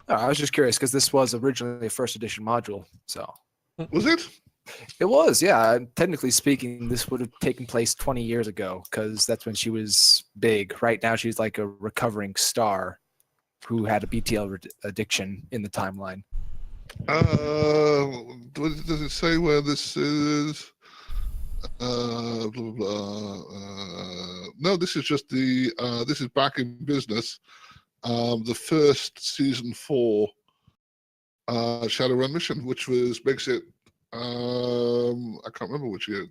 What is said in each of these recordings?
I was just curious because this was originally a first edition module. So Was it? it was, yeah. Technically speaking, this would have taken place 20 years ago because that's when she was big. Right now, she's like a recovering star who had a BTL addiction in the timeline. Does it say where this is? Blah, blah, blah. No, this is just the. This is back in business. The first season 4 Shadowrun mission, which makes it. I can't remember which year.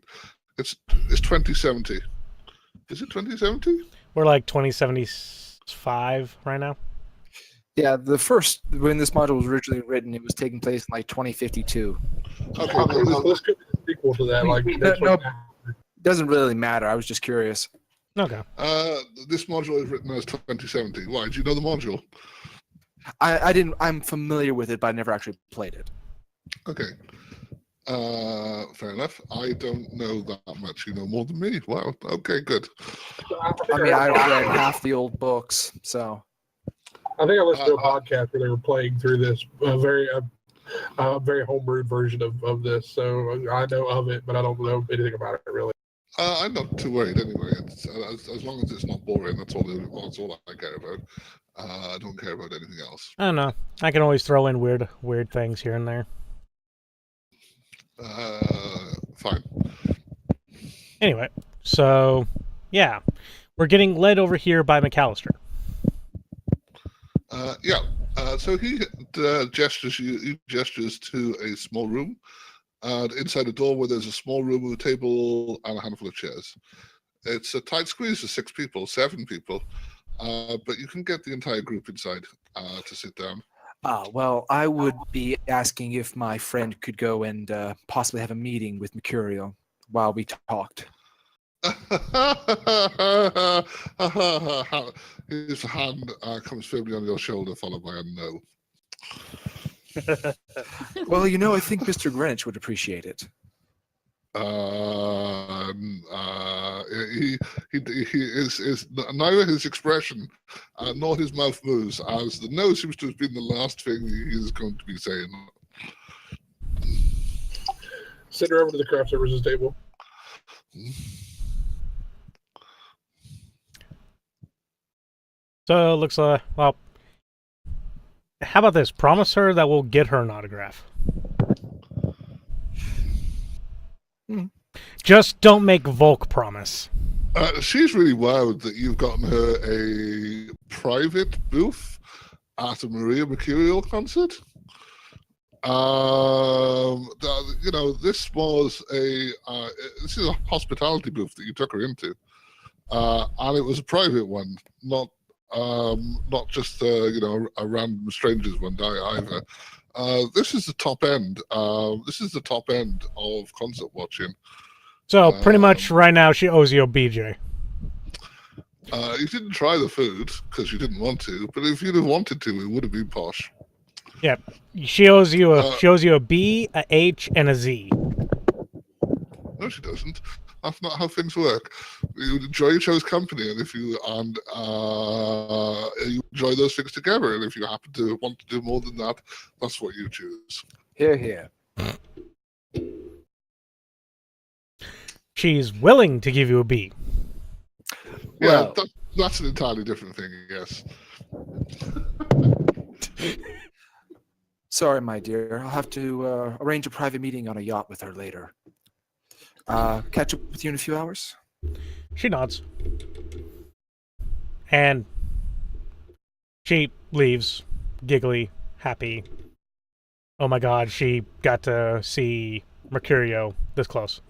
It's 2070. Is it 2070? We're like 2075 right now. Yeah, when this module was originally written, it was taking place in like 2052. Okay, So this could be a sequel to that. Like, No, doesn't really matter. I was just curious. Okay. this module is written as 2070. Why? Do you know the module? I didn't. I'm familiar with it, but I never actually played it. Okay. Fair enough. I don't know that much. You know more than me. Wow. Okay, good. I mean, I read half the old books, so. I think I listened to a podcast where they were playing through this very homebrewed version of this, so I know of it, but I don't know anything about it really. I'm not too worried anyway. As long as it's not boring, that's all I care about. I don't care about anything else. I don't know. I can always throw in weird things here and there. Fine. Anyway, so yeah, we're getting led over here by McAllister. Yeah. So he gestures to a small room, and inside the door where there's a small room with a table and a handful of chairs. It's a tight squeeze of 6 people, 7 people, but you can get the entire group inside to sit down. Well, I would be asking if my friend could go and possibly have a meeting with Mercurio while we talked. His hand comes firmly on your shoulder, followed by a no. Well, you know, I think Mr. Greenwich would appreciate it. He is neither his expression nor his mouth moves, as the no seems to have been the last thing he is going to be saying. Send her over to the craft services table. So it looks like, well, how about this? Promise her that we'll get her an autograph. Just don't make Volk promise. She's really wowed that you've gotten her a private booth at a Maria Mercurial concert. You know, this is a hospitality booth that you took her into, and it was a private one, not just a random strangers one either. This is the top end. This is the top end of concert watching. So pretty much right now she owes you a BJ. You didn't try the food because you didn't want to, but if you'd have wanted to, it would have been posh. Yeah, she owes you a B, a H, and a Z. No, she doesn't. That's not how things work. You enjoy each other's company, and you enjoy those things together. And if you happen to want to do more than that, that's what you choose. Hear, hear. She's willing to give you a B. Yeah, that's an entirely different thing, yes. Sorry, my dear. I'll have to arrange a private meeting on a yacht with her later. Catch up with you in a few hours? She nods. And she leaves, giggly, happy. Oh my god, she got to see Mercurio this close.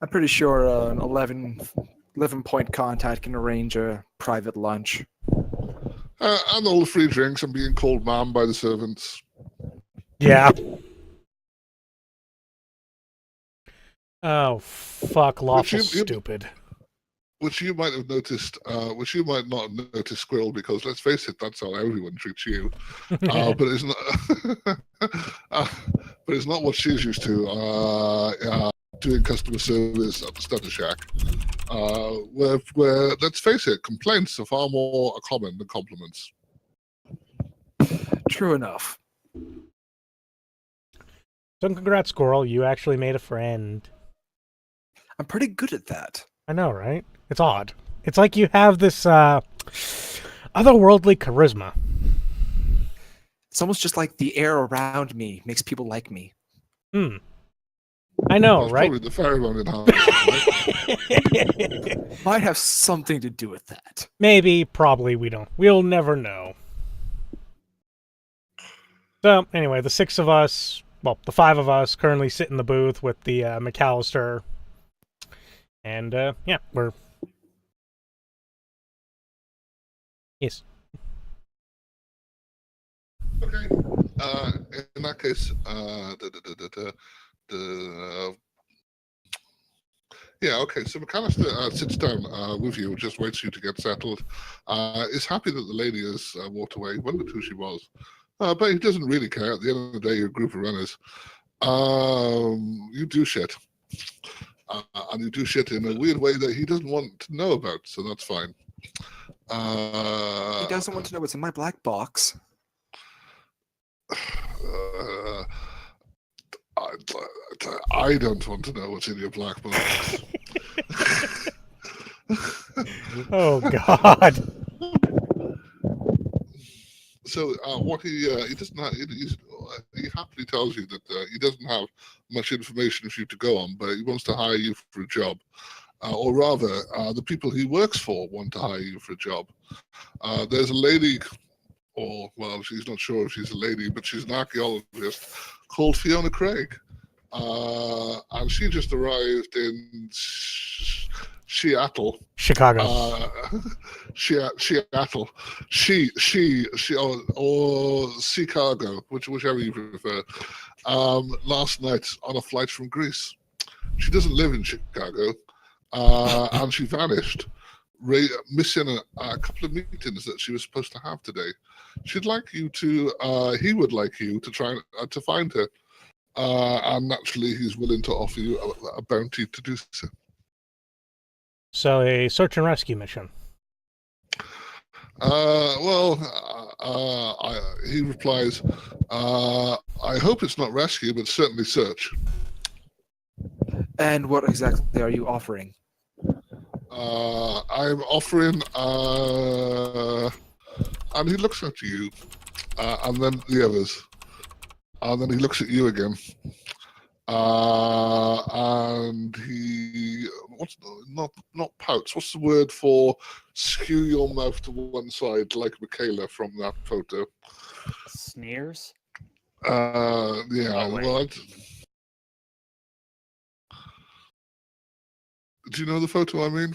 I'm pretty sure an 11-point contact can arrange a private lunch. And all the free drinks and being called ma'am by the servants. Yeah. Oh, fuck, lawful stupid. Which you might have noticed, which you might not have noticed, Squirrel, because let's face it, that's how everyone treats you. But it's not. But it's not what she's used to. Doing customer service at the Stutter Shack, where let's face it, complaints are far more common than compliments. True enough. So congrats, Squirrel. You actually made a friend. I'm pretty good at that. I know, right? It's odd. It's like you have this otherworldly charisma. It's almost just like the air around me makes people like me. I know, That's right? probably the pheromone enhancement. Might have something to do with that. Maybe, probably, we don't. We'll never know. So, anyway, the 6 of us, well, the 5 of us currently sit in the booth with the McAllister. And, yeah, we're... Yes. Okay. In that case, yeah, okay. So McAllister sits down with you, just waits for you to get settled. Is happy that the lady has walked away. Wondered who she was, but he doesn't really care. At the end of the day, you're a group of runners. You do shit, and you do shit in a weird way that he doesn't want to know about. So that's fine. He doesn't want to know what's in my black box. I don't want to know what's in your black box. Oh, God. So what he doesn't have, he happily tells you that he doesn't have much information for you to go on, but he wants to hire you for a job. Or rather, the people he works for want to hire you for a job. There's a lady, or, well, she's not sure if she's a lady, but she's an archaeologist called Fiona Craig. And she just arrived in Seattle. Chicago. Seattle. She, or Chicago, whichever you prefer. Last night on a flight from Greece. She doesn't live in Chicago, and she vanished, missing a couple of meetings that she was supposed to have today. She'd like you to. He would like you to try to find her. And naturally, he's willing to offer you a bounty to do so. So a search and rescue mission. He replies, I hope it's not rescue, but certainly search. And what exactly are you offering? I'm offering, and he looks at you, and then the others. And then he looks at you again, and he not pouts. What's the word for skew your mouth to one side like Michaela from that photo? Sneers. Yeah. Oh, Well, do you know the photo I mean?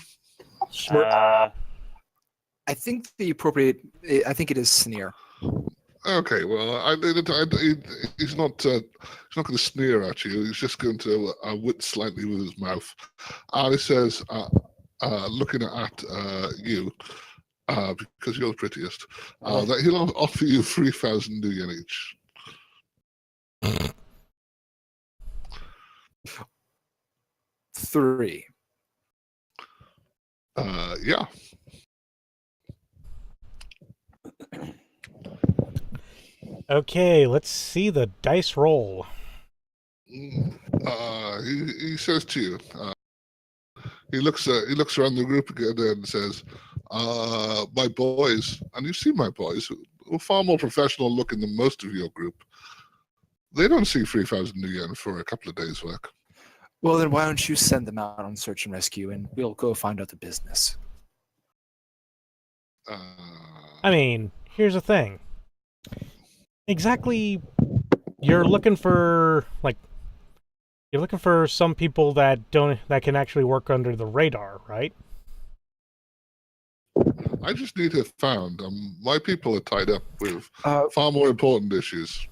I think the appropriate. I think it is sneer. Okay, well, he's not going to sneer at you. He's just going to wit slightly with his mouth. And he says, looking at you, because you're the prettiest, that he'll offer you 3,000 yen each. Three. Yeah. Okay, let's see the dice roll. He says to you, he looks around the group again and says, my boys, and you've seen my boys, who are far more professional looking than most of your group. They don't see 3,000 yen for a couple of days' work. Well, then why don't you send them out on search and rescue, and we'll go find out the business. I mean, here's the thing. Exactly, you're looking for some people that can actually work under the radar, right? I just need her found. My people are tied up with far more important issues.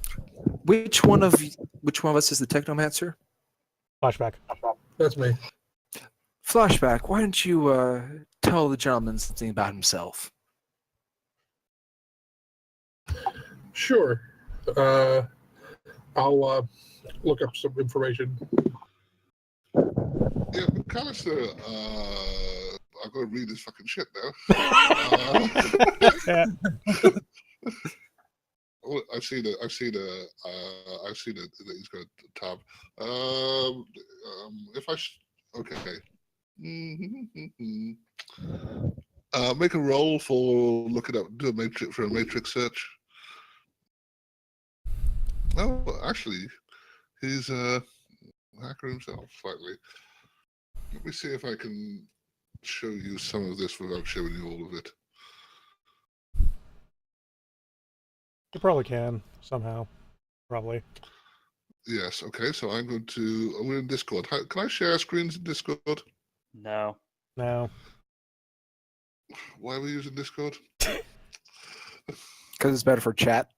Which one of us is the Technomancer? Flashback. That's me. Flashback. Why don't you tell the gentleman something about himself? Sure. I'll look up some information. Yeah, McAllister, I've got to read this fucking shit now. I've seen it. I've seen it. That he's got a tab. If I okay. Make a roll for looking up. Do a matrix for a matrix search. Oh, actually, he's a hacker himself slightly. Let me see if I can show you some of this without showing you all of it. You probably can somehow. Probably. Yes. Okay. So I'm going to. We're in Discord. Can I share screens in Discord? No. No. Why are we using Discord? Because it's better for chat.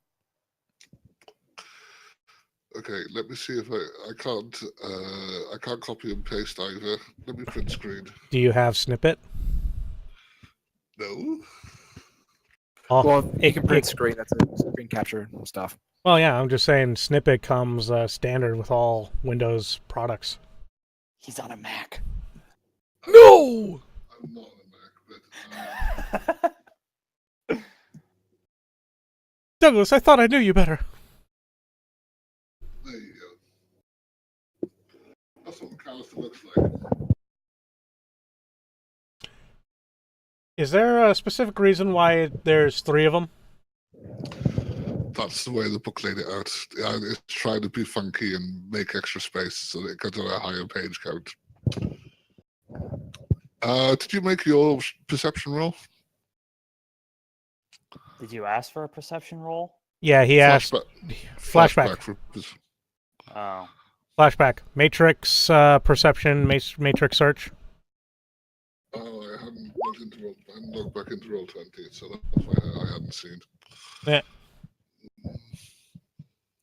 Okay. Let me see if I can't copy and paste either. Let me print screen. Do you have snippet? No. Oh, Well, you can print screen. That's a screen capture stuff. Well, yeah, I'm just saying snippet comes standard with all Windows products. He's on a Mac. No! I'm not on a Mac, but Douglas, I thought I knew you better. there you go. That's what McAllister looks like. Is there a specific reason why there's 3 of them? That's the way the book laid it out. It's trying to be funky and make extra space so that it gets on a higher page count. Did you make your perception roll? Did you ask for a perception roll? Yeah, he asked. Flashback. Oh. Flashback. Matrix perception, matrix search. Oh, I hadn't logged back into Roll20, so that's why I hadn't seen. Yeah.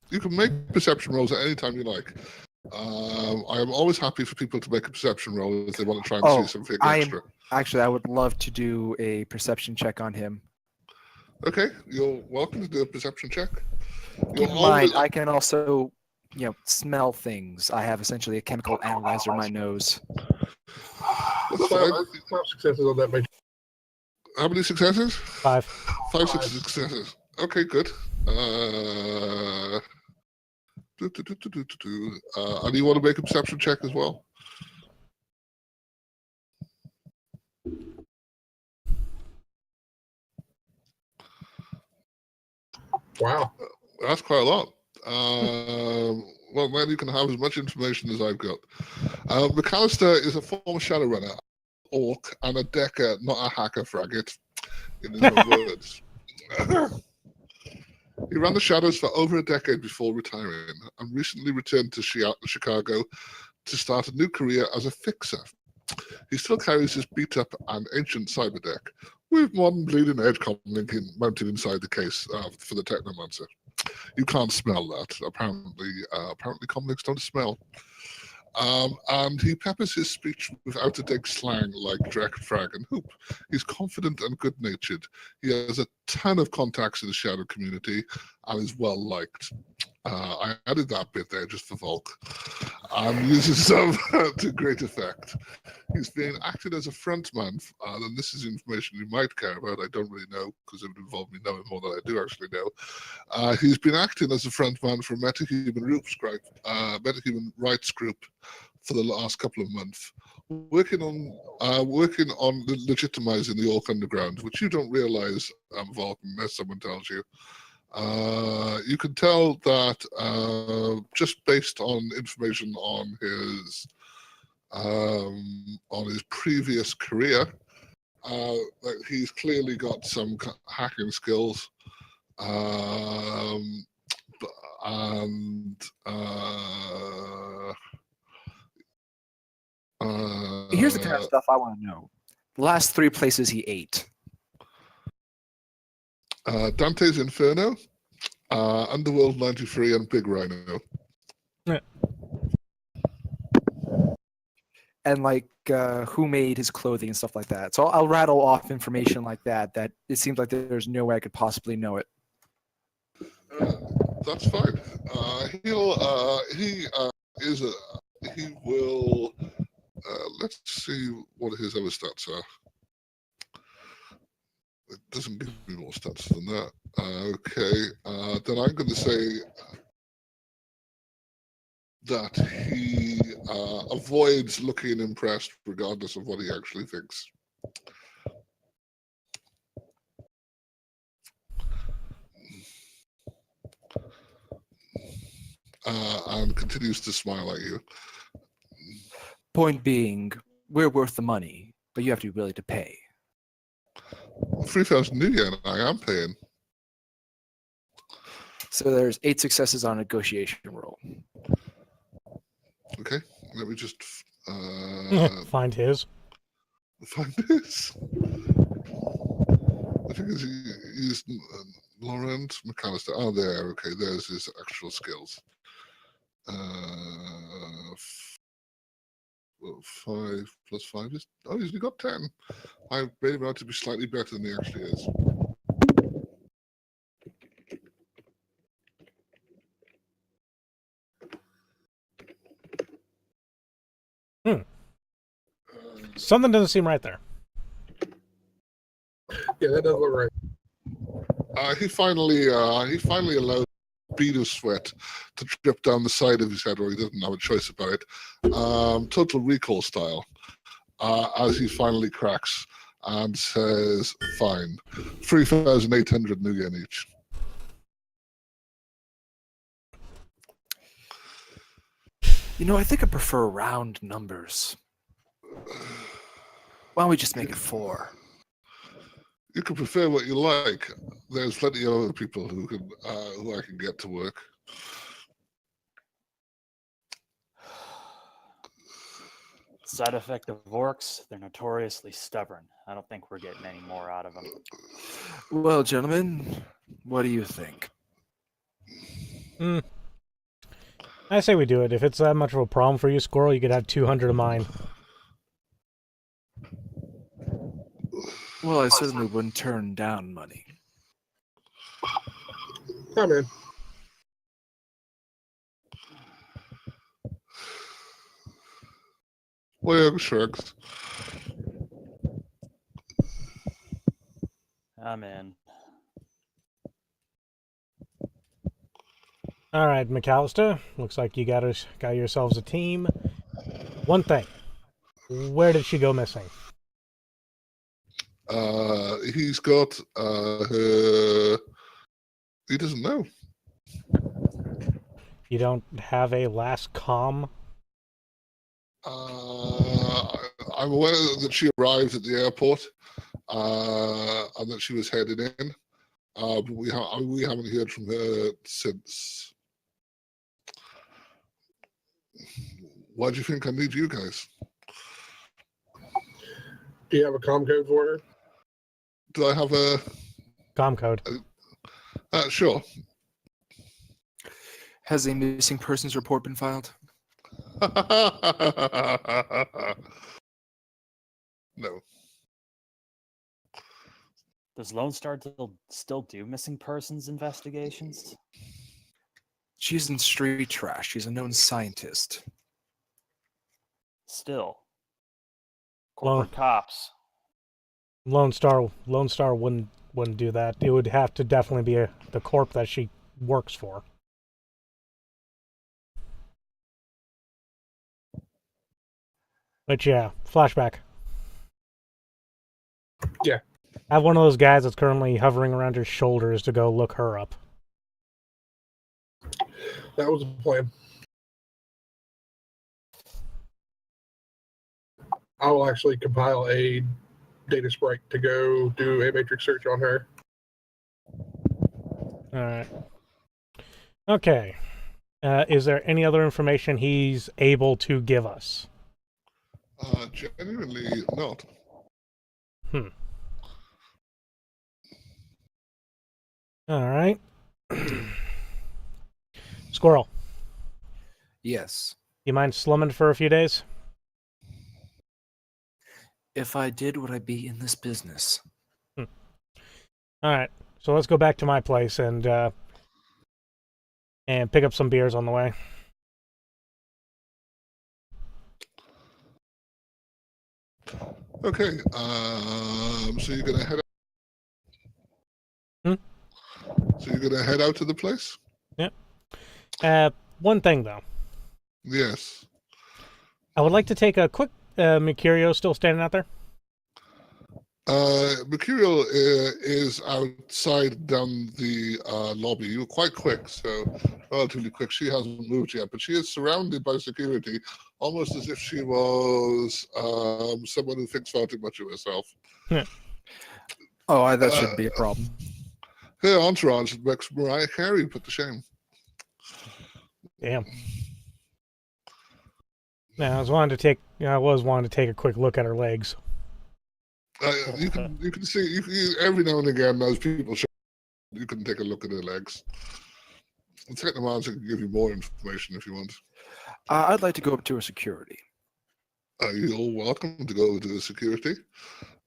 You can make perception rolls at any time you like. I am always happy for people to make a perception roll if they want to try and see something extra. Actually, I would love to do a perception check on him. Okay, you're welcome to do a perception check. Keep in mind, I can also, smell things. I have essentially a chemical analyzer in my nose. That's fine. 5 successes on that matrix. How many successes? 5. 5 successes. Okay, good. And you want to make a perception check as well? Wow. That's quite a lot. Well, man, you can have as much information as I've got. McAllister is a former Shadowrunner, orc, and a decker, not a hacker fraggot, in his own words. He ran the Shadows for over a decade before retiring and recently returned to Chicago to start a new career as a fixer. He still carries his beat-up and ancient cyber deck with modern bleeding edge comlink mounted inside the case for the Technomancer. You can't smell that. Apparently comlinks don't smell. And he peppers his speech with out-of-date slang like Drek, Frag, and Hoop. He's confident and good-natured. He has a ton of contacts in the Shadow community and is well-liked. I added that bit there just for Volk. And uses some to great effect. He's been acting as a frontman, and this is information you might care about. I don't really know, because it would involve me knowing more than I do actually know. He's been acting as a frontman for a metahuman rights group for the last couple of months, working on legitimizing the Orc Underground, which you don't realize, Volk, unless someone tells you. You can tell that just based on information on his previous career, that he's clearly got some hacking skills, Here's the kind of stuff I want to know. The last 3 places he ate. Dante's Inferno, Underworld 93, and Big Rhino. Yeah. And who made his clothing and stuff like that. So I'll rattle off information like that it seems like there's no way I could possibly know it. That's fine. Let's see what his other stats are. It doesn't give me more stats than that. Okay, then I'm going to say that he avoids looking impressed regardless of what he actually thinks. And continues to smile at you. Point being, we're worth the money, but you have to be willing to pay. 3,000 new yen, I am paying. So there's 8 successes on a negotiation roll. Okay, let me just Find his. find this. I think he's Laurent McAllister. Oh, there. Okay, there's his actual skills. 5 plus 5 is. Oh, he's only got 10. I made him out to be slightly better than he actually is. Something doesn't seem right there. Yeah, that does look right. He finally allowed a bead of sweat to drip down the side of his head where he doesn't have a choice about it. Total Recall style. As he finally cracks and says, fine. 3,800 new yen each. You know, I think I prefer round numbers. Why don't we just make it 4? You can prefer what you like. There's plenty of other people who I can get to work. Side effect of orcs, they're notoriously stubborn. I don't think we're getting any more out of them. Well, gentlemen, what do you think? I say we do it. If it's that much of a problem for you, Squirrel, you could have 200 of mine. Well, I certainly wouldn't turn down money. I'm in. Wayon shrugs. I'm in. All right, McAllister. Looks like you got yourselves a team. One thing. Where did she go missing? He's got her. He doesn't know. You don't have a last comm? I'm aware that she arrived at the airport and that she was headed in. But we haven't heard from her since. Why do you think I need you guys? Do you have a comm code for her? Do I have a Comm code. Sure. Has a missing persons report been filed? No. Does Lone Star still do missing persons investigations? She's in street trash. She's a known scientist. Still. Well- Corporate cops. Lone Star wouldn't do that. It would have to definitely be the corp that she works for. But yeah, flashback. Yeah. Have one of those guys that's currently hovering around her shoulders to go look her up. That was the plan. I will actually compile a data sprite to go do a matrix search on her. Alright. Okay. Is there any other information he's able to give us? Genuinely not. Alright. Squirrel, Yes. you mind slumming for a few days? If I did, would I be in this business? Alright. So let's go back to my place and pick up some beers on the way. Okay. So you're gonna head So you're going to head out to the place? One thing though, Yes. I would like to take a quick. Mercurio still standing out there. Mercurial is outside down the lobby. You were quite quick, so relatively quick. She hasn't moved yet, but she is surrounded by security, almost as if she was someone who thinks far too much of herself. Oh, that shouldn't be a problem. Her entourage makes Mariah Carey put to shame. Damn. Now, I was wanting to take a quick look at her legs. You can see every now and again those people show you can take a look at her legs. The Technomancer can give you more information if you want. I'd like to go up to a security. You're welcome to go to the security.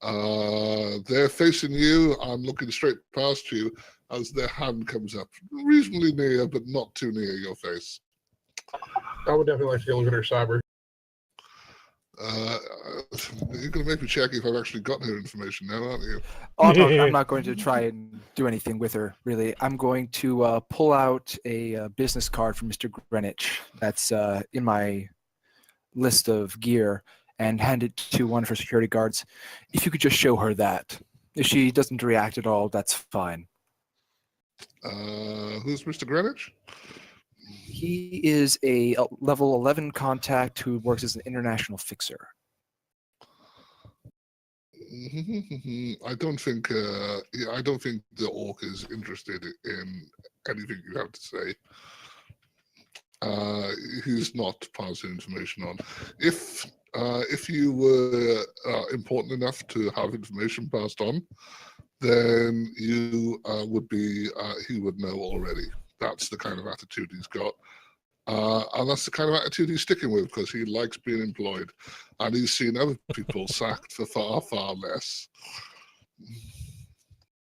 They're facing you and looking straight past you as their hand comes up, reasonably near, but not too near your face. I would definitely like to go look at her cyber. You're going to make me check if I've actually gotten her information now, aren't you? Oh, I'm not going to try and do anything with her, really. I'm going to pull out a business card from Mr. Greenwich that's in my list of gear and hand it to one of her security guards. If you could just show her that. If she doesn't react at all, that's fine. Who's Mr. Greenwich? He is a level 11 contact who works as an international fixer. I don't think the orc is interested in anything you have to say. He's not passing information on. If you were important enough to have information passed on, then you would be. He would know already. That's the kind of attitude he's got. And that's the kind of attitude he's sticking with because he likes being employed. And he's seen other people sacked for far, far less.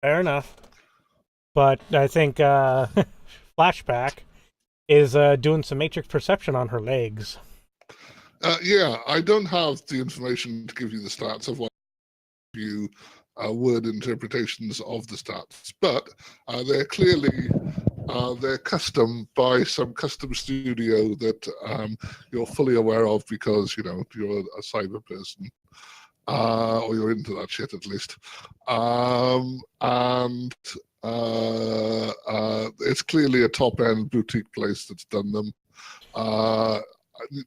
Fair enough. But I think Flashback is doing some matrix perception on her legs. Yeah, I don't have the information to give you the stats of what you word interpretations of the stats, but they're clearly they're custom by some custom studio that you're fully aware of because you're a cyber person or you're into that shit at least, and it's clearly a top-end boutique place that's done them.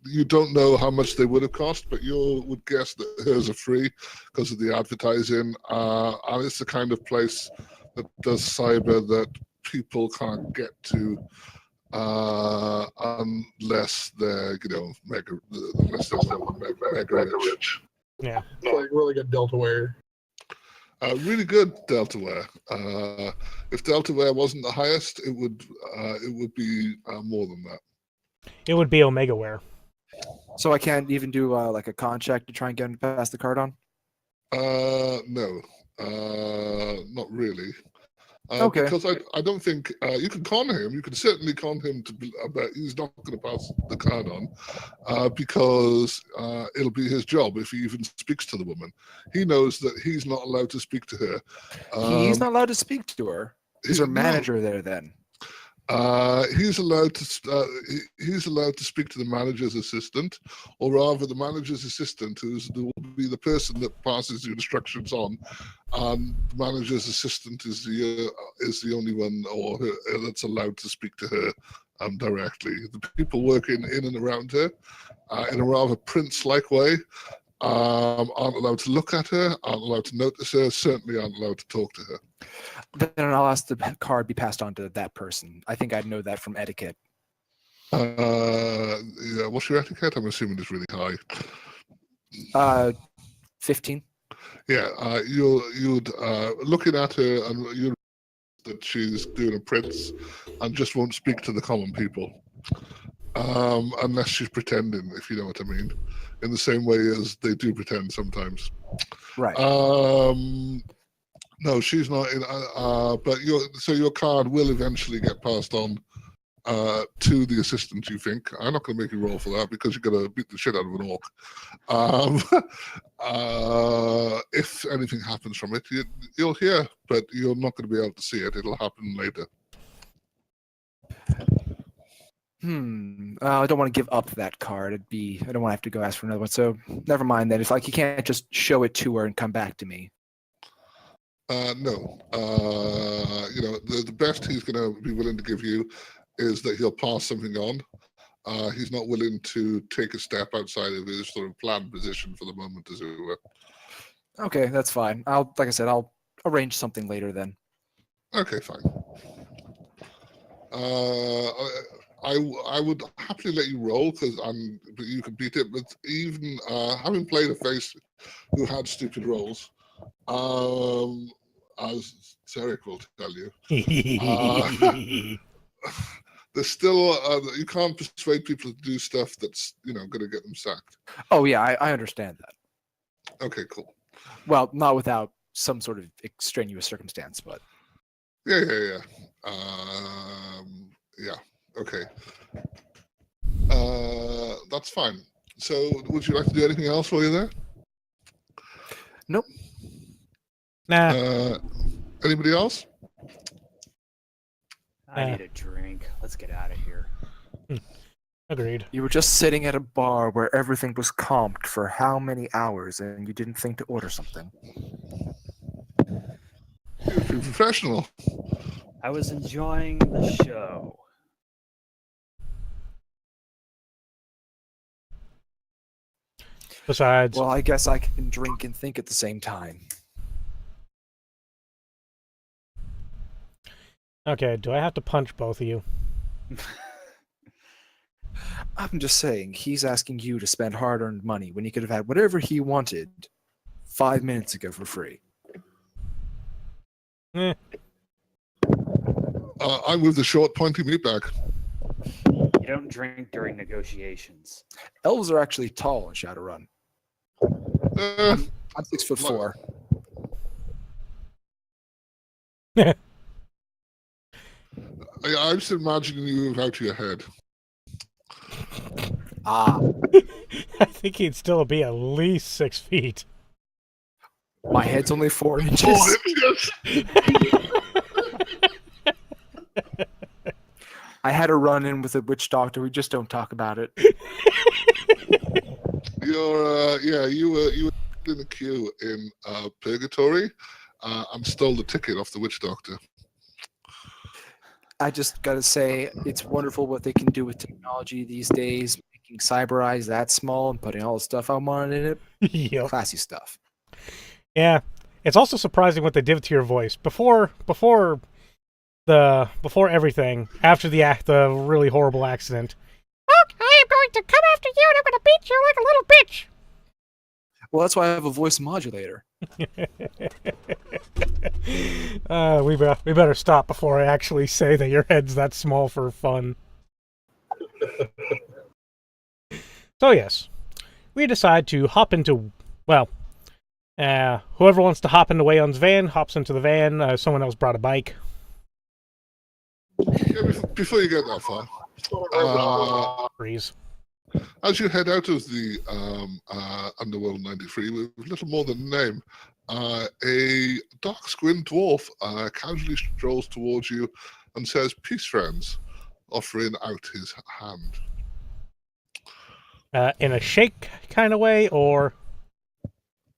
You don't know how much they would have cost, but you would guess that hers are free because of the advertising. And it's the kind of place that does cyber that people can't get to unless they're, mega rich. Yeah. It's like really good Deltaware. Really good Deltaware. If Deltaware wasn't the highest, it would be more than that. It would be OmegaWare. So I can't even do like a con check to try and get him to pass the card on? No, not really. Okay. Because I don't think you can con him. You can certainly con him but he's not going to pass the card on because it'll be his job if he even speaks to the woman. He knows that he's not allowed to speak to her. He's not allowed to speak to her. He's her manager there then. He's allowed to speak to the manager's assistant, or rather, the manager's assistant, who will be the person that passes the instructions on. The manager's assistant is the only one that's allowed to speak to her directly. The people working in and around her, in a rather prince-like way, aren't allowed to look at her, aren't allowed to notice her, certainly aren't allowed to talk to her. Then I'll ask the card be passed on to that person. I think I'd know that from etiquette. Yeah, what's your etiquette? I'm assuming it's really high. 15. Yeah, you'd looking at her and you that she's doing a prince and just won't speak to the common people. Unless she's pretending, if you know what I mean, in the same way as they do pretend sometimes. Right. No, she's not in. But your card will eventually get passed on to the assistant. You think? I'm not going to make you roll for that because you're going to beat the shit out of an orc. If anything happens from it, you'll hear, but you're not going to be able to see it. It'll happen later. I don't want to give up that card. I don't want to have to go ask for another one. So never mind then. It's like you can't just show it to her and come back to me. No. The best he's going to be willing to give you is that he'll pass something on. He's not willing to take a step outside of his sort of planned position for the moment, as it were. Okay, that's fine. Like I said, I'll arrange something later then. Okay, fine. I would happily let you roll but you can beat it. But even having played a face who had stupid rolls, as Zeriq will tell you, there's still you can't persuade people to do stuff that's going to get them sacked. Oh yeah, I understand that. Okay, cool. Well, not without some sort of extraneous circumstance, but Yeah. Yeah. Okay. That's fine. So, would you like to do anything else while you're there? Nope. Nah. Anybody else? I need a drink. Let's get out of here. Agreed. You were just sitting at a bar where everything was comped for how many hours, and you didn't think to order something. You're professional. I was enjoying the show. Besides, Well, I guess I can drink and think at the same time. okay, do I have to punch both of you? I'm just saying, he's asking you to spend hard-earned money when he could have had whatever he wanted 5 minutes ago for free. Eh. I'm with the short, pointy meat bag. You don't drink during negotiations. Elves are actually tall in Shadowrun. I'm 6'4". I'm just imagining you without your head. Ah, I think he'd still be at least 6 feet. my head's only 4 inches. Oh, yes. I had a run-in with a witch doctor. We just don't talk about it. You were in the queue in Purgatory and stole the ticket off the witch doctor. I just gotta say, it's wonderful what they can do with technology these days, making cyber eyes that small and putting all the stuff I wanted in it. Yep. Classy stuff. Yeah. It's also surprising what they did to your voice. Before everything, after the really horrible accident. Look, I am going to come after you and I'm going to beat you like a little bitch. Well, that's why I have a voice modulator. We better stop before I actually say that your head's that small for fun. So yes, we decide to hop into, whoever wants to hop into Wayon's van, hops into the van. Someone else brought a bike. Yeah, before you get that far, Freeze. as you head out of the Underworld 93 with little more than a name, a dark-skinned dwarf casually strolls towards you and says, "Peace, friends," offering out his hand. In a shake kind of way, or?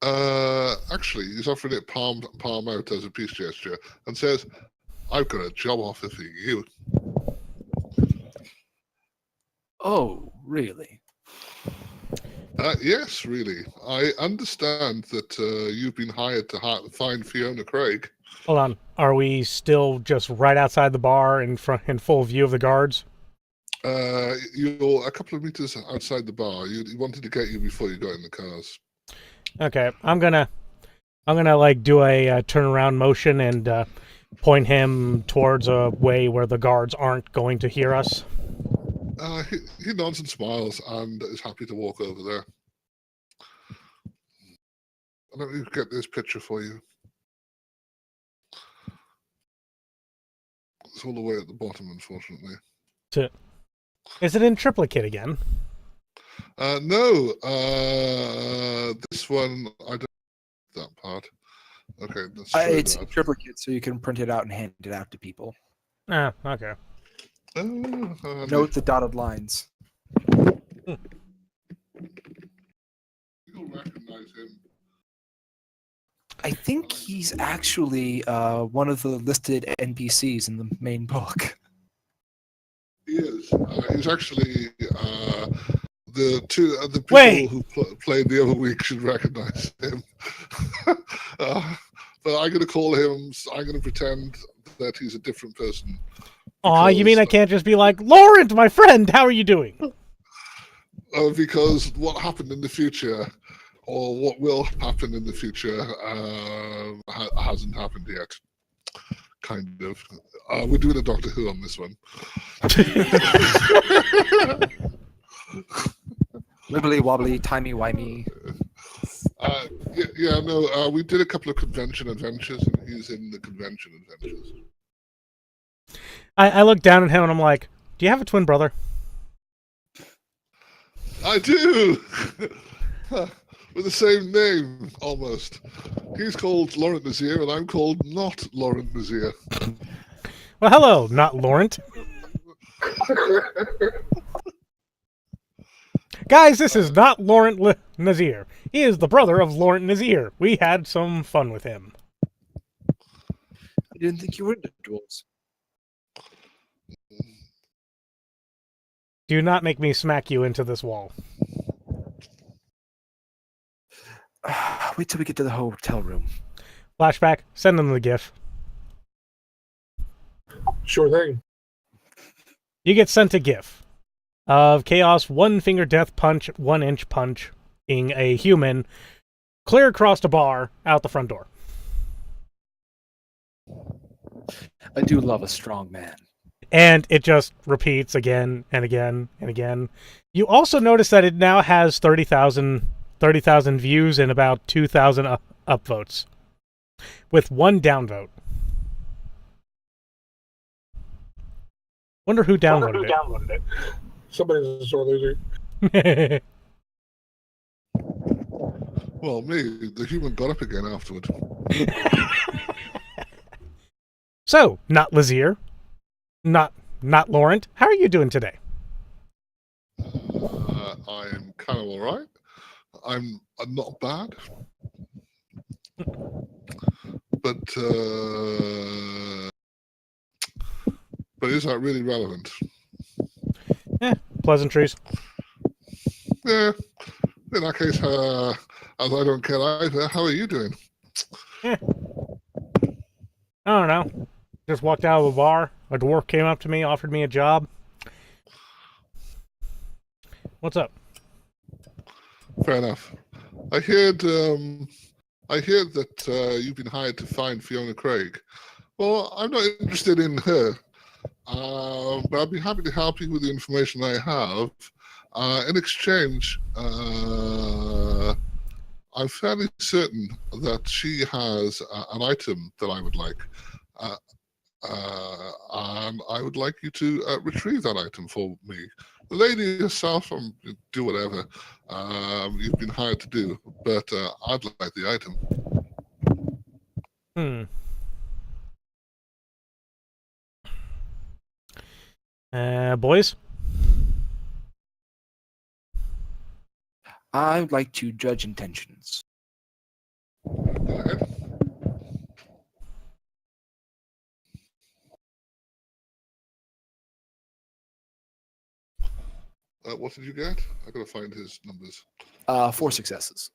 Actually, he's offering it palm out as a peace gesture and says, "I've got a job offer for you." Oh, really? Yes, really. I understand that you've been hired to find Fiona Craig. Hold on. Are we still just right outside the bar in full view of the guards? You're a couple of meters outside the bar. He wanted to get you before you got in the cars. Okay, I'm gonna like do a turnaround motion and point him towards a way where the guards aren't going to hear us. He nods and smiles and is happy to walk over there. Let me get this picture for you. It's all the way at the bottom, unfortunately. Is it in triplicate again? No. This one, I don't know that part. Okay, let's show It's that. triplicate, so you can print it out and hand it out to people. Ah, okay. Note the dotted lines. You'll recognize him. I think he's actually one of the listed NPCs in the main book. He is. He's actually the people Wait. who played the other week should recognize him. But I'm going to call him. I'm going to pretend that he's a different person. Aw, you mean I can't just be like, Laurent, my friend, how are you doing? Because what happened in the future, or what will happen in the future, hasn't happened yet. Kind of. We're doing a Doctor Who on this one. Wibbly wobbly, timey wimey. No, we did a couple of convention adventures, and he's in the convention adventures. I look down at him and I'm like, do you have a twin brother? I do! With the same name, almost. He's called Laurent Nazir, and I'm called not Laurent Nazir. Well, hello, not Laurent. Guys, this is not Laurent Nazir. He is the brother of Laurent Nazir. We had some fun with him. I didn't think you were into duels. Do not make me smack you into this wall. Wait till we get to the hotel room. Flashback, send them the GIF. Sure thing. You get sent a GIF of Chaos 1-finger death punch, 1-inch punch, being a human, clear across the bar, out the front door. I do love a strong man. And it just repeats again and again and again. You also notice that it now has 30,000 views and about 2,000 upvotes, with 1 downvote. Wonder who downloaded it. Somebody's a sore loser. Well, me, the human got up again afterward. So, not Lazier, not Laurent. How are you doing today? I'm kind of all right. I'm not bad. But is that really relevant? Pleasantries. Yeah. In that case, as I don't care either, how are you doing? I don't know. Just walked out of a bar. A dwarf came up to me, offered me a job. What's up? Fair enough. I heard that you've been hired to find Fiona Craig. Well, I'm not interested in her, but I'd be happy to help you with the information I have. In exchange, I'm fairly certain that she has an item that I would like. And I would like you to retrieve that item for me. The lady herself, do whatever you've been hired to do, but I'd like the item. Boys? I would like to judge intentions. Go ahead. What did you get? I gotta find his numbers. 4 successes.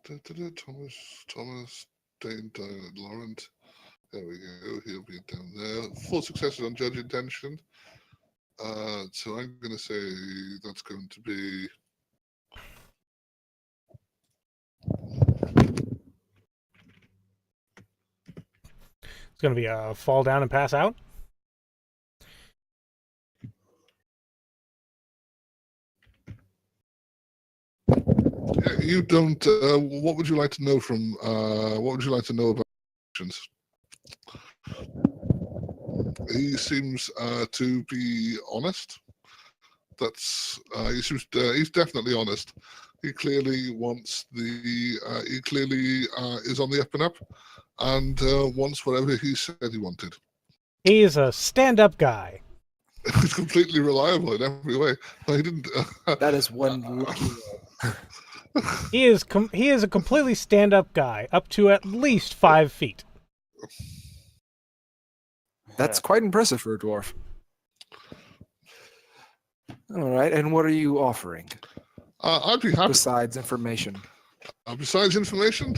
Thomas, Dane, Laurent. There we go. He'll be down there. 4 successes on judge intention. So I'm gonna say that's going to be. It's going to be a fall down and pass out? Yeah, you don't. What would you like to know from? What would you like to know about actions? He seems to be honest. He's definitely honest. He clearly wants the. He clearly is on the up and up, and wants whatever he said he wanted. He is a stand-up guy. He's completely reliable in every way. No, he didn't. That is one lucky. He is a completely stand-up guy, up to at least 5 feet. That's quite impressive for a dwarf. All right, and what are you offering I'd be happy. besides information? Besides information,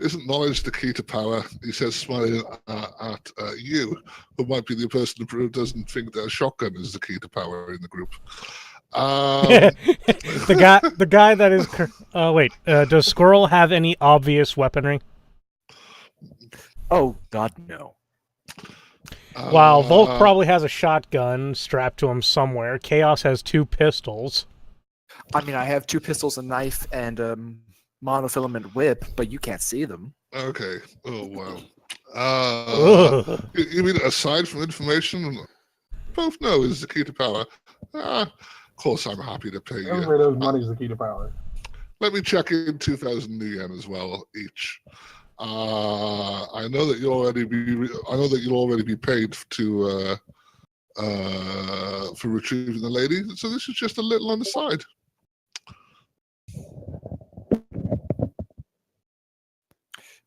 isn't knowledge the key to power? He says, smiling at you, who might be the person who doesn't think that a shotgun is the key to power in the group. The guy that is. Wait. Does Squirrel have any obvious weaponry? Oh God, no. While Volk probably has a shotgun strapped to him somewhere, Chaos has 2 pistols. I mean, I have 2 pistols, a knife, and a monofilament whip, but you can't see them. Okay. Oh wow. Ugh. You mean aside from information, both know is the key to power? Of course, I'm happy to pay you. Everybody knows money's the key to power. Let me check in 2,000 new yen as well each. I know that you'll already be paid to for retrieving the lady. So this is just a little on the side.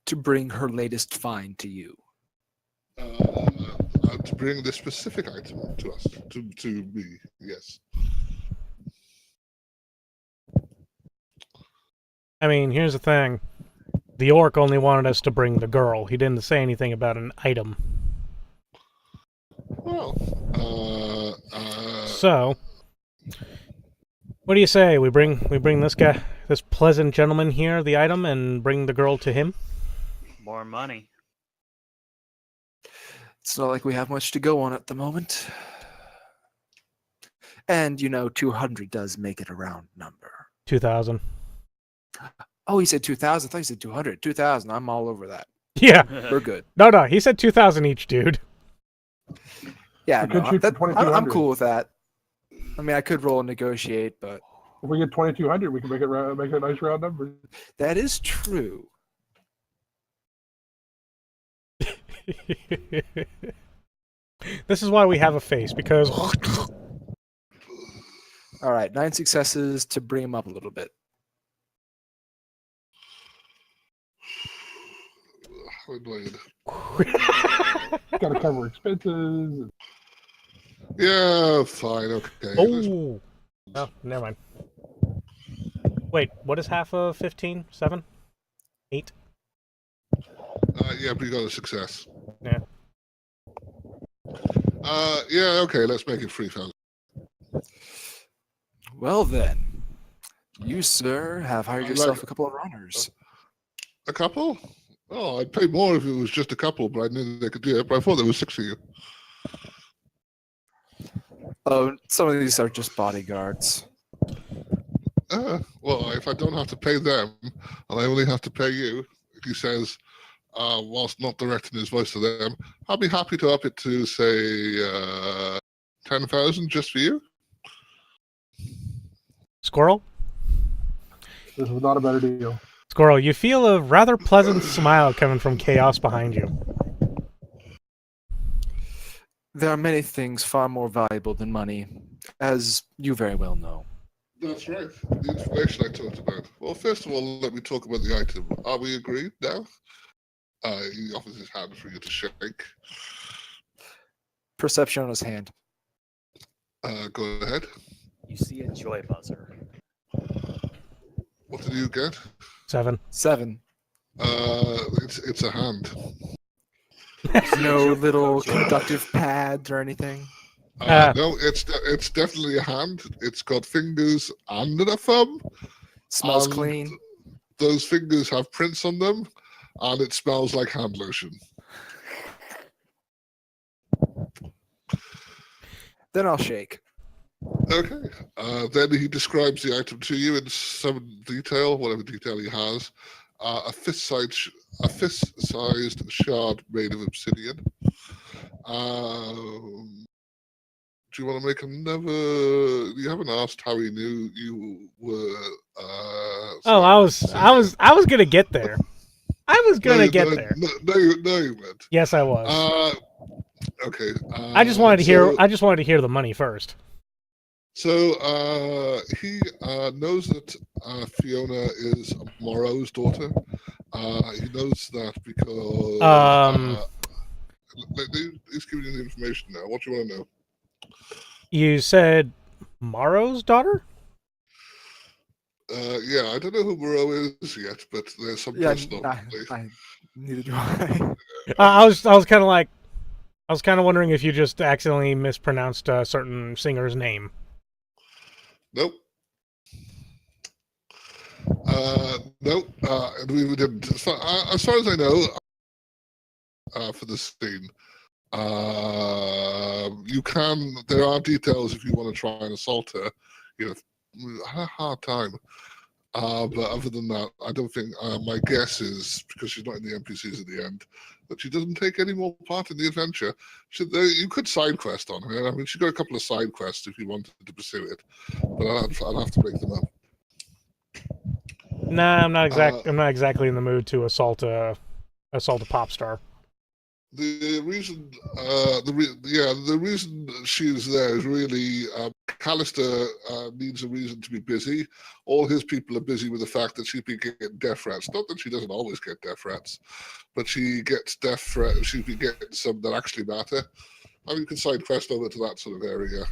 To bring her latest find to you. To bring this specific item to us, to me, yes. I mean, here's the thing. The orc only wanted us to bring the girl. He didn't say anything about an item. Well, So, what do you say? We bring this guy, this pleasant gentleman here, the item, and bring the girl to him? More money. It's not like we have much to go on at the moment. And, 200 does make it a round number. 2,000. Oh, he said 2,000. I thought he said 200. 2,000. I'm all over that. Yeah. We're good. No, he said 2,000 each, dude. Yeah, We could no, shoot for I'm 2,200. cool with that. I mean, I could roll and negotiate, but If we get 2,200, we can make it a nice round number. that is true. This is why we have a face, because All right, 9 successes to bring him up a little bit. how annoying. Got to cover expenses. Yeah, fine, okay. oh, never mind. Wait, what is half of 15? 7? 8? Yeah, but you got a success. Yeah. Yeah, okay, let's make it 3,000. Well then, you, sir, have hired I'd yourself like- a couple of runners. A couple? Oh, I'd pay more if it was just a couple, but I knew they could do it. But I thought there was 6 of you. Oh, some of these are just bodyguards. Well, if I don't have to pay them, and I only have to pay you, he says, whilst not directing his voice to them, I'll be happy to up it to, say, 10,000 just for you. Squirrel? This is not a better deal. Squirrel, you feel a rather pleasant smile coming from Chaos behind you. There are many things far more valuable than money, as you very well know. That's right. The information I talked about. Well, first of all, let me talk about the item. Are we agreed now? He offers his hand for you to shake. Perception on his hand. Go ahead. You see a joy buzzer. What did you get? 7. 7. It's a hand. No little conductive pads or anything. No, it's definitely a hand. It's got fingers and a thumb. Smells And clean. Those fingers have prints on them, and it smells like hand lotion. Then I'll shake. Okay. Then he describes the item to you in some detail, whatever detail he has. A fist-sized shard made of obsidian. Do you want to make another? You haven't asked how he knew you were. Oh, I was gonna get there. I was gonna get there. No, you weren't. Yes, I was. Okay. I just wanted to hear. I just wanted to hear the money first. So he knows that Fiona is Morrow's daughter. He knows that because he's giving you the information now. What do you want to know? You said Morrow's daughter? Yeah, I don't know who Morrow is yet, but there's some personal. Neither do I. I was kind of like, I was kind of wondering if you just accidentally mispronounced a certain singer's name. Nope. Nope. We didn't. As far as I know, for this scene, you can. There are details if you want to try and assault her. You know, I had a hard time. But other than that, I don't think. My guess is because she's not in the NPCs at the end, that she doesn't take any more part in the adventure. You could side quest on her. I mean, she got a couple of side quests if you wanted to pursue it, but I'd have to break them up. Nah, I'm not exactly in the mood to assault a pop star. The reason, the reason she's there is really Callister needs a reason to be busy. All his people are busy with the fact that she's been getting death threats. Not that she doesn't always get death threats, but she gets death threats. She's been getting some that actually matter. I mean, you can side quest over to that sort of area,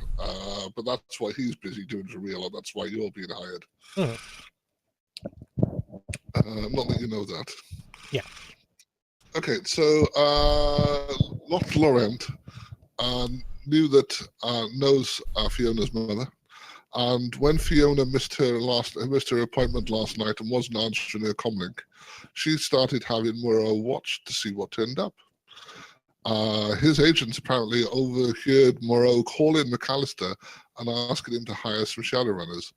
but that's what he's busy doing for real, and that's why you're being hired. Not that you know that. Yeah. Okay, so Lot Laurent knew that knows Fiona's mother, and when Fiona missed her appointment last night and wasn't answering her comlink, she started having Moreau watched to see what turned up. His agents apparently overheard Moreau calling McAllister and asking him to hire some Shadowrunners.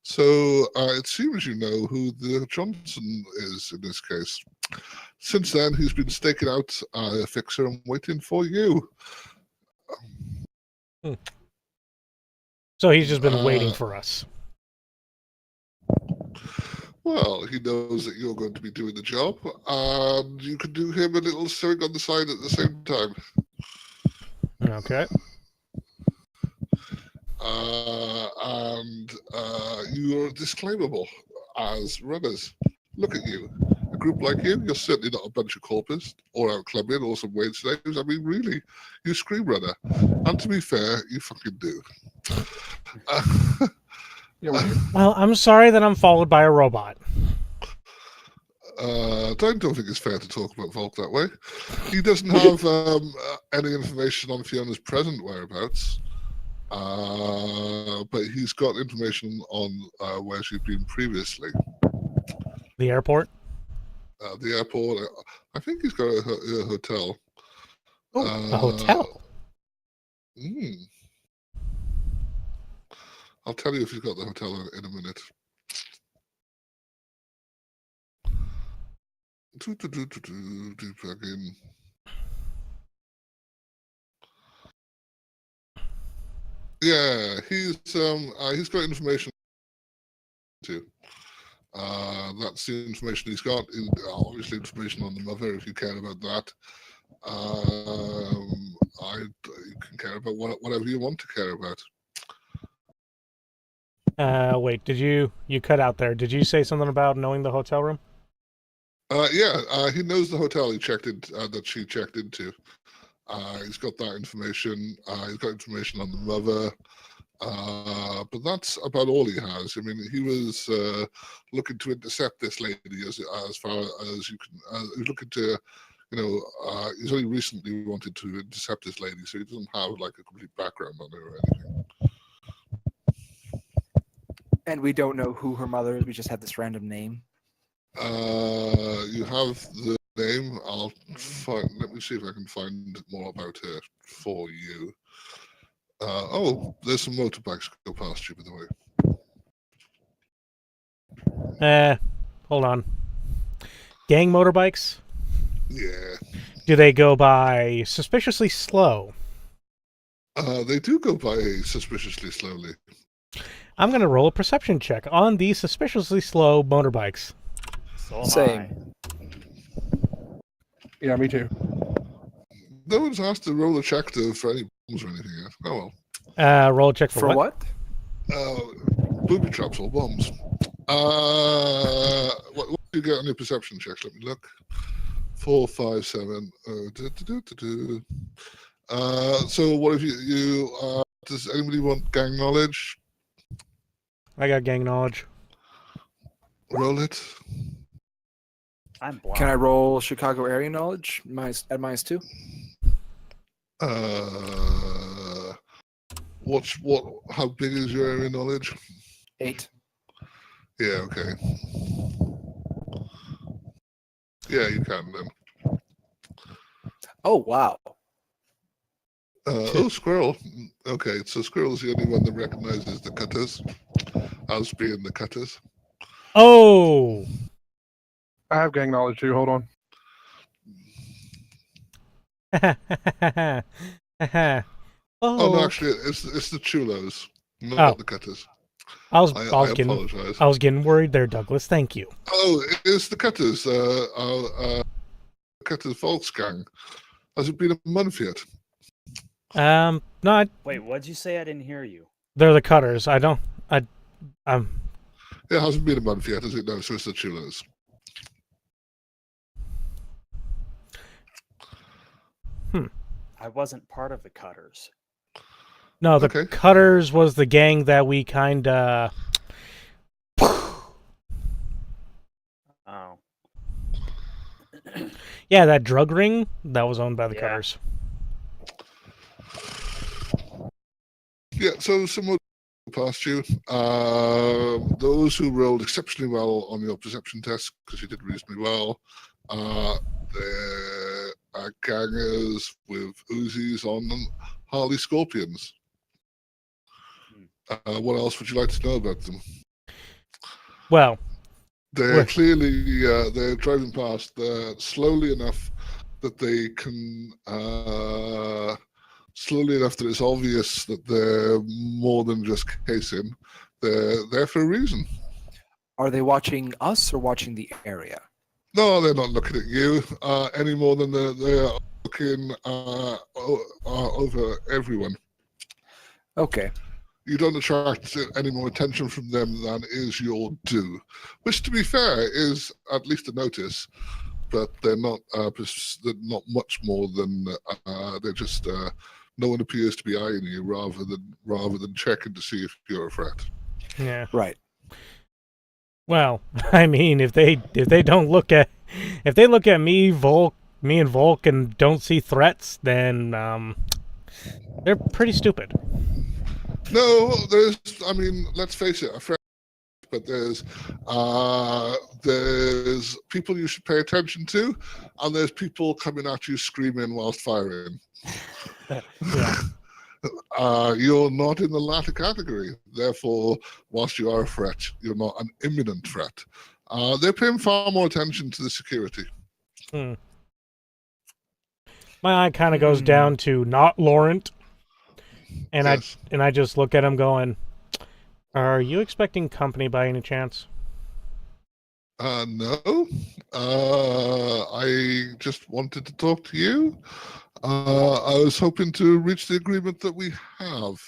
So it seems you know who the Johnson is in this case. Since then, he's been staking out a fixer and waiting for you. So he's just been waiting for us. Well, he knows that you're going to be doing the job, and you can do him a little sewing on the side at the same time. Okay. And you're disclaimable as runners. Look at you. A group like you, you're certainly not a bunch of corpers or out clubbing or some wage slaves. I mean, really, you scream runner. And to be fair, you fucking do. Well, I'm sorry that I'm followed by a robot. I don't think it's fair to talk about Volk that way. He doesn't have any information on Fiona's present whereabouts. But he's got information on where she's been previously. The airport? The airport. I think he's got a hotel. Oh, a hotel? I'll tell you if he's got the hotel in a minute. Plug in. Yeah, he's got information too. That's the information he's got. Obviously, information on the mother, if you care about that. You can care about whatever you want to care about. Wait, did you cut out there? Did you say something about knowing the hotel room? Yeah, he knows the hotel he checked in, that she checked into. He's got that information. He's got information on the mother. But that's about all he has. I mean, he was looking to intercept this lady as far as you can. He's looking to, he's only recently wanted to intercept this lady, so he doesn't have like a complete background on her or anything. And we don't know who her mother is. We just have this random name. You have the name. Let me see if I can find more about her for you. There's some motorbikes go past you, by the way. Hold on. Gang motorbikes? Yeah. Do they go by suspiciously slow? They do go by suspiciously slowly. I'm going to roll a perception check on these suspiciously slow motorbikes. So am Same. Yeah, me too. No one's asked to roll a check for any bombs or anything yet. Oh well. Roll a check for, For what? Booby traps or bombs. What do you get on your perception checks? Let me look. 4, 5, 7. So what if you does anybody want gang knowledge? I got gang knowledge. Roll it. I'm blind. Can I roll Chicago area knowledge at -2? How big is your area knowledge? 8. Yeah, okay. Yeah, you can then. Oh wow. Squirrel. Okay, so Squirrel's the only one that recognizes the cutters as being the cutters. Oh! I have gang knowledge too. Hold on. Oh no, actually, it's the chulos, not the cutters. I was apologize. I was getting worried there, Douglas. Thank you. Oh, it's the cutters. Cutters Volk's gang. Has it been a month yet? No, Wait, what'd you say? I didn't hear you. they're the cutters. It hasn't been a month yet, has it? No, so it's the chulos. I wasn't part of the Cutters. No, the Okay. cutters was the gang that we kinda. Oh. Yeah, that drug ring that was owned by the Yeah. cutters. Yeah, so someone past you. Those who rolled exceptionally well on your perception test, because you did reasonably well, they're gangers with Uzis on them, Harley Scorpions. What else would you like to know about them? Well, They're clearly they're driving past slowly enough that they can slowly enough that it's obvious that they're more than just casing. They're there for a reason. Are they watching us or watching the area? No, they're not looking at you any more than they're looking over everyone. Okay. You don't attract any more attention from them than is your due, which, to be fair, is at least a notice. But they're not much more than they're just no one appears to be eyeing you rather than checking to see if you're a threat. yeah. Right. Well, I mean, if they don't look at me and Volk and don't see threats, then they're pretty stupid. No, I mean, let's face it, a threat. But there's people you should pay attention to, and there's people coming at you screaming whilst firing. You're not in the latter category. Therefore, whilst you are a threat, you're not an imminent threat. They're paying far more attention to the security. My eye kind of goes down to not Laurent, and Yes. I just look at him going, "Are you expecting company by any chance?" No. I just wanted to talk to you. I was hoping to reach the agreement that we have.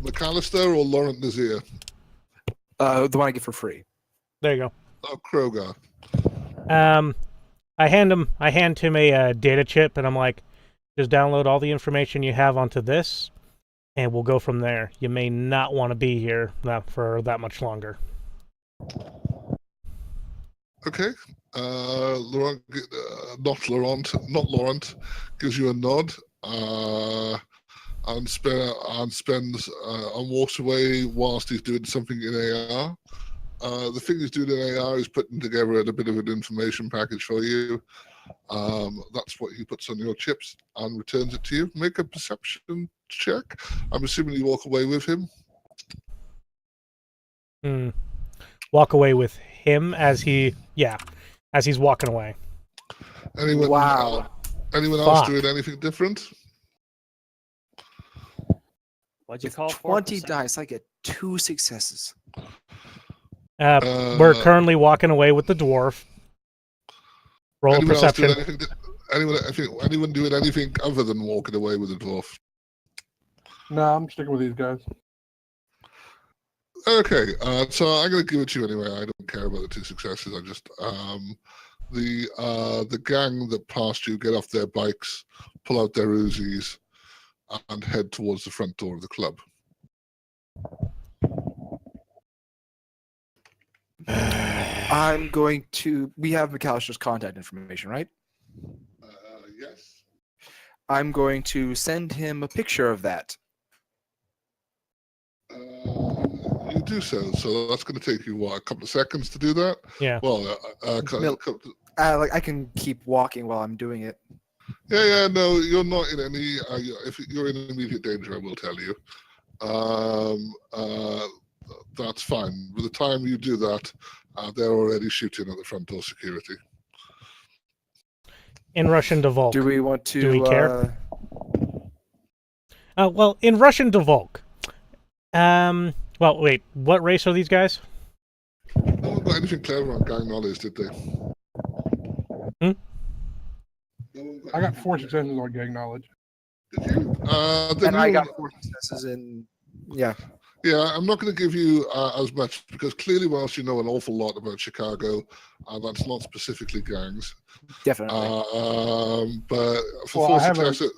McAllister or Laurent Nazir? The one I get for free. There you Oh, Kroger. go. I hand him a data chip, and I'm like, just download all the information you have onto this, and we'll go from there. You may not want to be here for that much longer. Okay. Laurent, not Laurent, gives you a nod and walks away whilst he's doing something in AR. The thing he's doing in AR is putting together a bit of an information package for you. That's what he puts on your chips and returns it to you. Make a perception check. I'm assuming you walk away with him. Walk away with him as he's walking away. Anyone? Wow. Anyone else Fuck. doing anything different? What'd you With call for? 20 dice, I get 2 successes. We're currently walking away with the dwarf. Roll Anyone else doing perception. anyone doing anything other than walking away with a dwarf? No, I'm sticking with these guys. Okay, so I'm going to give it to you anyway. I don't care about the 2 successes. I just the gang that passed you get off their bikes, pull out their Uzis, and head towards the front door of the club. I'm going to. We have McAllister's contact information, right? Yes. I'm going to send him a picture of that. You do so. So that's going to take you what, a couple of seconds to do that? Yeah. Well, Like I can keep walking while I'm doing it. yeah. No, you're not in any. If you're in immediate danger, I will tell you. That's fine. By the time you do that, they're already shooting at the front door security. In Russian to Volk. Do we want to? Do we care? Well, in Russian to Volk. Well, wait. What race are these guys? No one got anything clever on gang knowledge, did they? Hmm? No I got 4 successes on gang knowledge. Did you? And I got 4 successes in. Yeah. Yeah, I'm not going to give you as much because clearly, whilst you know an awful lot about Chicago, that's not specifically gangs. Definitely. But for Well, 4 successes,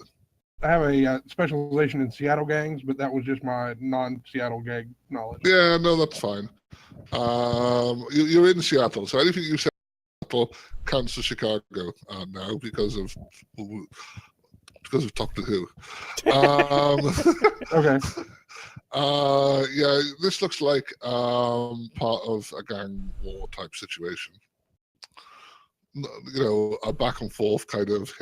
I have a specialization in Seattle gangs, but that was just my non-Seattle gang knowledge. yeah, no, that's fine. You're in Seattle, so anything you say in Seattle counts for Chicago now because of Doctor Who. Okay. Yeah, this looks like part of a gang war type situation. You know, a back and forth kind of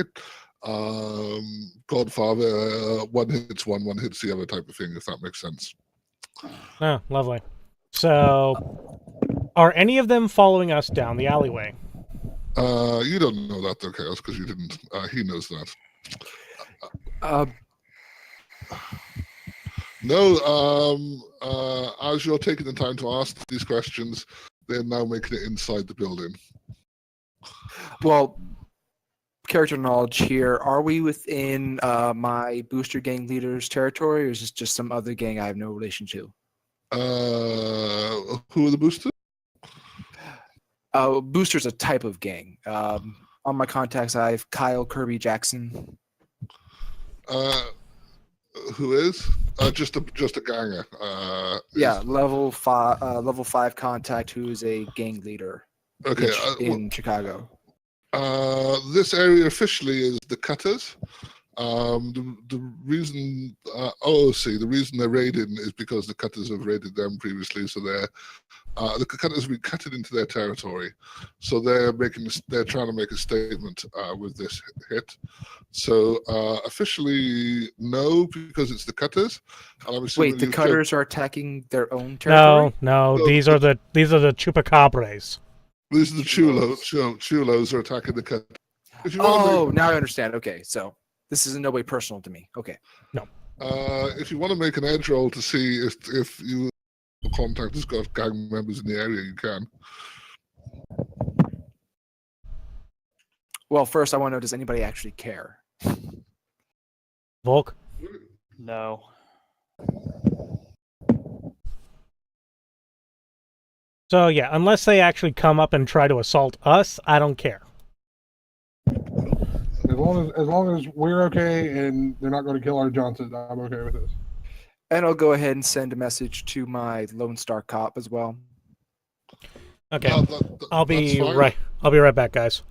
Godfather, one hits one hits the other type of thing, if that makes sense. Oh, lovely. So, are any of them following us down the alleyway? You don't know that, though, Chaos, because you didn't. He knows that. No, as you're taking the time to ask these questions, they're now making it inside the building. Well, character knowledge here. Are we within my booster gang leader's territory, or is this just some other gang I have no relation to? Who are the boosters? Booster's a type of gang. On my contacts, I have Kyle, Kirby, Jackson. Who is? Just a ganger. Yeah, level 5 contact who is a gang leader. Okay. In Chicago. This area officially is the Cutters. The reason the reason they're raiding is because the Cutters have raided them previously, so the Cutters have been cutted into their territory, so they're trying to make a statement with this hit. So officially no, because it's the Cutters. And I'm assuming Wait, the Cutters are attacking their own territory? No, these are the Chupacabras. These are the Chulos are attacking the Cutters. Now I understand. Okay, so this is in no way personal to me. Okay. No. If you want to make an edge roll to see if you contact has got gang members in the area, you can. Well, first I want to know, does anybody actually care? Volk? No. So, yeah, unless they actually come up and try to assault us, I don't care. As long as we're okay and they're not going to kill our Johnsons, I'm okay with this. And I'll go ahead and send a message to my Lone Star cop as well. Okay. I'll be that's fine. right. I'll be right back, guys.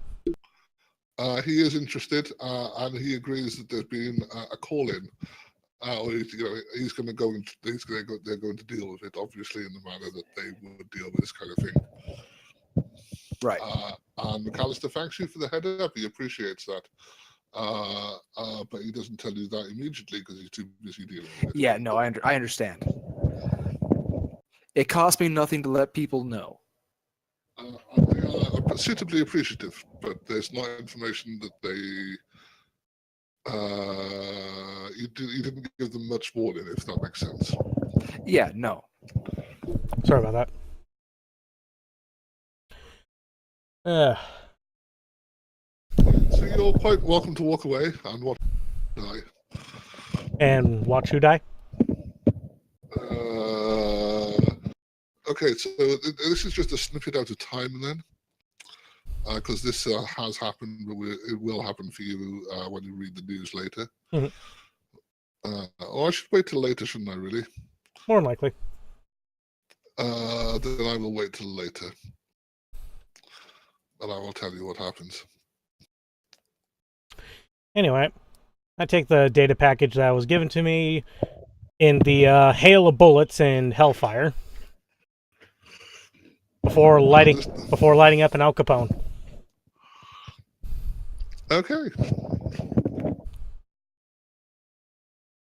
He is interested, and he agrees that there's been a call-in. He's going to go. They're going to deal with it, obviously, in the manner that they would deal with this kind of thing. Right. And McAllister thanks you for the head up. He appreciates that. But he doesn't tell you that immediately because he's too busy dealing with it. Yeah, no, I understand. It costs me nothing to let people know. They are suitably appreciative, but there's no information that they. You didn't give them much warning, if that makes sense. Yeah, no. Sorry about that. So you're quite welcome to walk away and watch die. And watch who die? Okay, so this is just a snippet out of time then. Because this has happened, but it will happen for you when you read the news later. Or I should wait till later, shouldn't I, really? More than likely. Then I will wait till later. And I will tell you what happens. Anyway, I take the data package that was given to me in the hail of bullets and hellfire before lighting up an Al Capone. Okay.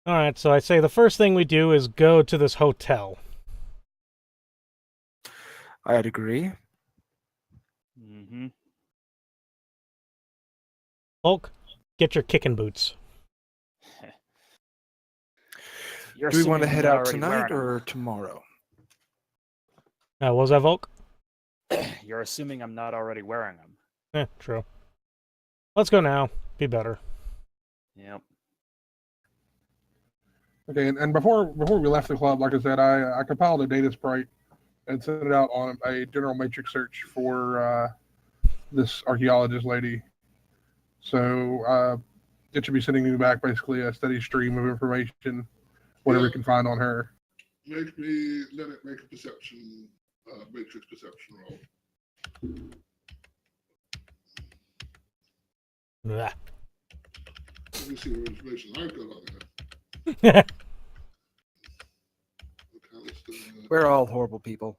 All right, so I say the first thing we do is go to this hotel. I'd agree. Mm-hmm. Volk, get your kicking boots. You're Do we want to assuming head you're out already tonight wearing 'em. or tomorrow? What was that, Volk? You're assuming I'm not already wearing them. True. Let's go now. Be better. Yep. Okay, and before we left the club, like I said, I compiled a data sprite and sent it out on a general matrix search for this archaeologist lady. So it should be sending me back basically a steady stream of information, whatever you can find on her. Let it make a perception, matrix perception roll. Blah. Let me see what information I've got on here. Okay, We're all horrible people.